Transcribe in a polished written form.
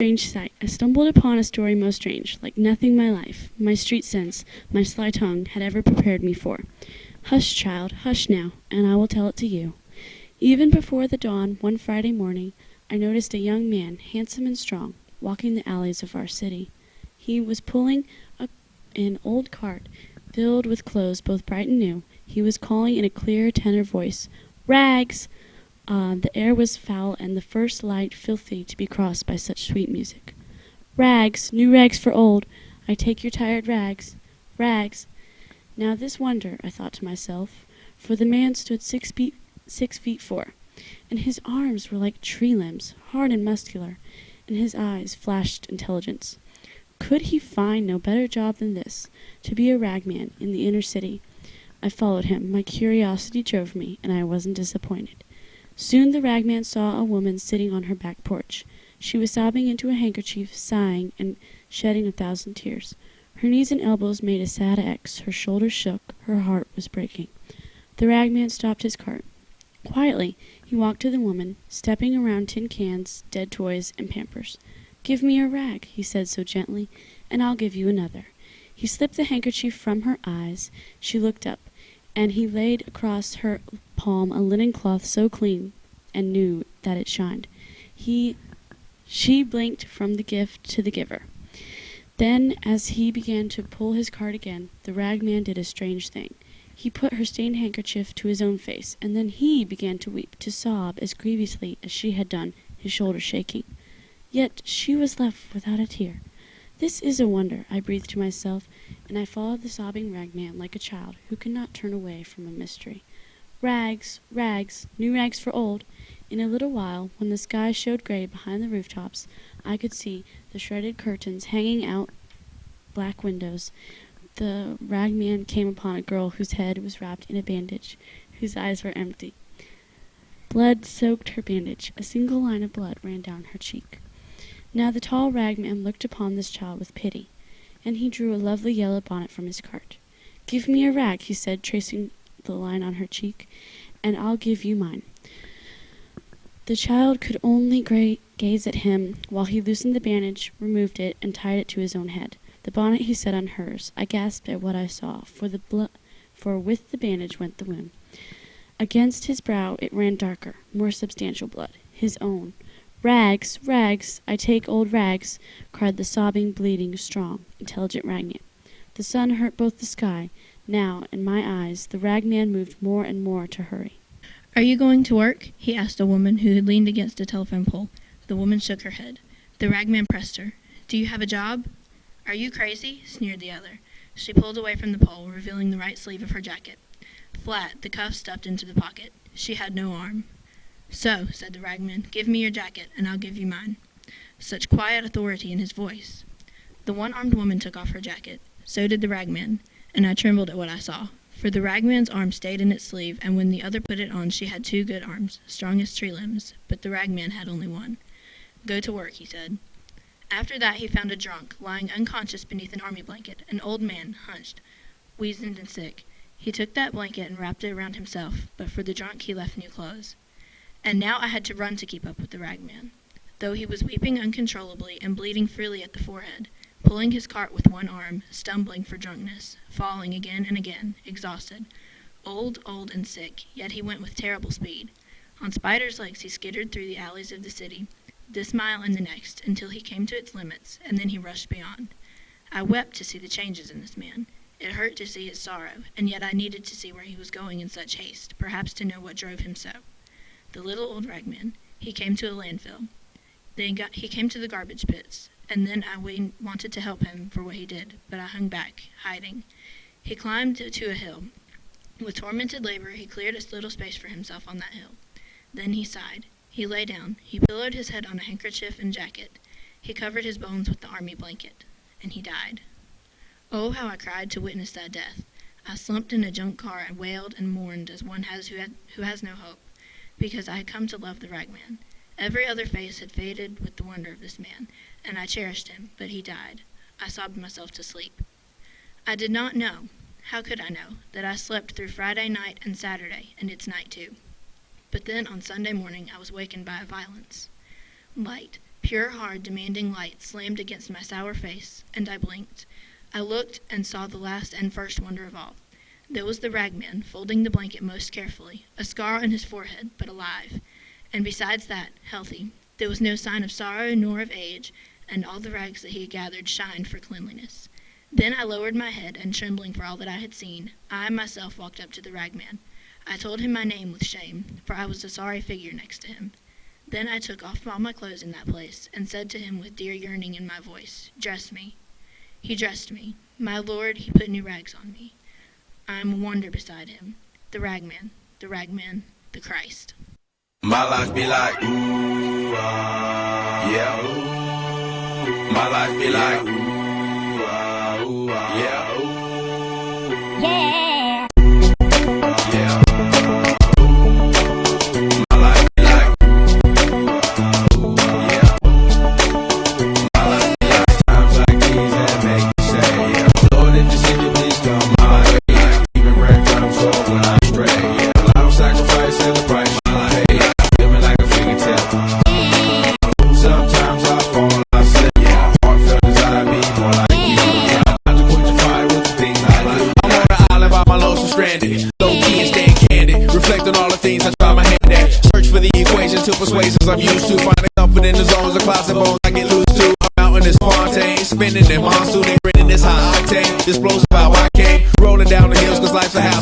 Strange sight. I stumbled upon a story most strange, like nothing my life, my street sense, my sly tongue had ever prepared me for. Hush, child, hush now, and I will tell it to you. Even before the dawn, one Friday morning, I noticed a young man, handsome and strong, walking the alleys of our city. He was pulling an old cart filled with clothes both bright and new. He was calling in a clear tenor voice, "Rags!" The air was foul and the first light filthy to be crossed by such sweet music. "Rags, new rags for old, I take your tired rags, rags." Now this wonder, I thought to myself, for the man stood 6 feet 4, and his arms were like tree limbs, hard and muscular, and his eyes flashed intelligence. Could he find no better job than this, to be a ragman in the inner city? I followed him. My curiosity drove me, and I wasn't disappointed. Soon the ragman saw a woman sitting on her back porch. She was sobbing into a handkerchief, sighing, and shedding 1,000 tears. Her knees and elbows made a sad X, her shoulders shook, her heart was breaking. The ragman stopped his cart. Quietly, he walked to the woman, stepping around tin cans, dead toys, and pampers. "Give me a rag," he said so gently, "and I'll give you another." He slipped the handkerchief from her eyes. She looked up, and he laid across her palm a linen cloth so clean and new that it shined. She blinked from the gift to the giver. Then, as he began to pull his cart again, the ragman did a strange thing. He put her stained handkerchief to his own face, and then he began to weep, to sob as grievously as she had done, his shoulders shaking. Yet she was left without a tear. "This is a wonder," I breathed to myself, and I followed the sobbing ragman like a child who cannot turn away from a mystery. Rags, rags, new rags for old. In a little while, when the sky showed gray behind the rooftops, I could see the shredded curtains hanging out black windows. The ragman came upon a girl whose head was wrapped in a bandage, whose eyes were empty. Blood soaked her bandage. A single line of blood ran down her cheek. Now the tall ragman looked upon this child with pity, and he drew a lovely yellow bonnet from his cart. "Give me a rag," he said, tracing the line on her cheek, "and I'll give you mine." The child could only gaze at him while he loosened the bandage, removed it, and tied it to his own head. The bonnet he set on hers. I gasped at what I saw, for with the bandage went the wound. Against his brow it ran darker, more substantial blood, his own. "Rags, rags, I take old rags," cried the sobbing, bleeding, strong, intelligent ragman. The sun hurt both the sky. Now, in my eyes, the ragman moved more and more to hurry. "Are you going to work?" he asked a woman who had leaned against a telephone pole. The woman shook her head. The ragman pressed her. "Do you have a job?" "Are you crazy?" sneered the other. She pulled away from the pole, revealing the right sleeve of her jacket. Flat, the cuff stuffed into the pocket. She had no arm. "So," said the ragman, "give me your jacket, and I'll give you mine." Such quiet authority in his voice. The one-armed woman took off her jacket. So did the ragman, and I trembled at what I saw. For the ragman's arm stayed in its sleeve, and when the other put it on she had 2 good arms, strong as tree limbs, but the ragman had only one. "Go to work," he said. After that he found a drunk, lying unconscious beneath an army blanket, an old man, hunched, weazened and sick. He took that blanket and wrapped it around himself, but for the drunk he left new clothes. And now I had to run to keep up with the ragman, though he was weeping uncontrollably and bleeding freely at the forehead, pulling his cart with one arm, stumbling for drunkenness, falling again and again, exhausted. Old and sick, yet he went with terrible speed. On spider's legs he skittered through the alleys of the city, this mile and the next, until he came to its limits, and then he rushed beyond. I wept to see the changes in this man. It hurt to see his sorrow, and yet I needed to see where he was going in such haste, perhaps to know what drove him so. The little old ragman. He came to a landfill. He came to the garbage pits, and then I wanted to help him for what he did, but I hung back, hiding. He climbed to a hill. With tormented labor he cleared a little space for himself on that hill. Then he sighed. He lay down. He pillowed his head on a handkerchief and jacket. He covered his bones with the army blanket. And he died. Oh, how I cried to witness that death. I slumped in a junk car and wailed and mourned as one has who has no hope, because I had come to love the ragman. Every other face had faded with the wonder of this man, and I cherished him, but he died. I sobbed myself to sleep. I did not know, how could I know, that I slept through Friday night and Saturday, and its night too. But then on Sunday morning I was wakened by a violence. Light, Pure, hard, demanding light slammed against my sour face, and I blinked. I looked and saw the last and first wonder of all. There was the ragman, folding the blanket most carefully, a scar on his forehead, but alive. And besides that, healthy. There was no sign of sorrow nor of age, and all the rags that he had gathered shined for cleanliness. Then I lowered my head, and trembling for all that I had seen, I myself walked up to the ragman. I told him my name with shame, for I was a sorry figure next to him. Then I took off all my clothes in that place, and said to him with dear yearning in my voice, "Dress me." He dressed me. My Lord, he put new rags on me. I am a wonder beside him. The ragman, the Christ. My life be like, ooh, yeah, ooh. My life be like, ooh, yeah, ooh. Yeah. Yeah. My life be like, ooh, yeah. My life be like times like these that make you say, yeah. Lord, if you see me, please come my way. Yeah. Even breadcrumbs fall when I stray. Yeah. A lot of sacrifice and the price. Sometimes I fall, I say, yeah, heartfelt as I be, more like you. Yeah, I'm about to quench your fire with the things I do. I'm on an island by my lonesome stranded, low key and staying candid, reflect on all the things I try my hand at. Search for the equation to persuasions I'm used to, finding comfort in the zones of clouds and bones I get loose to. I'm out in this Fontaine, spinning in monsoon, and grinning this high octane. This blows about I came, rolling down the hills 'cause life's a house.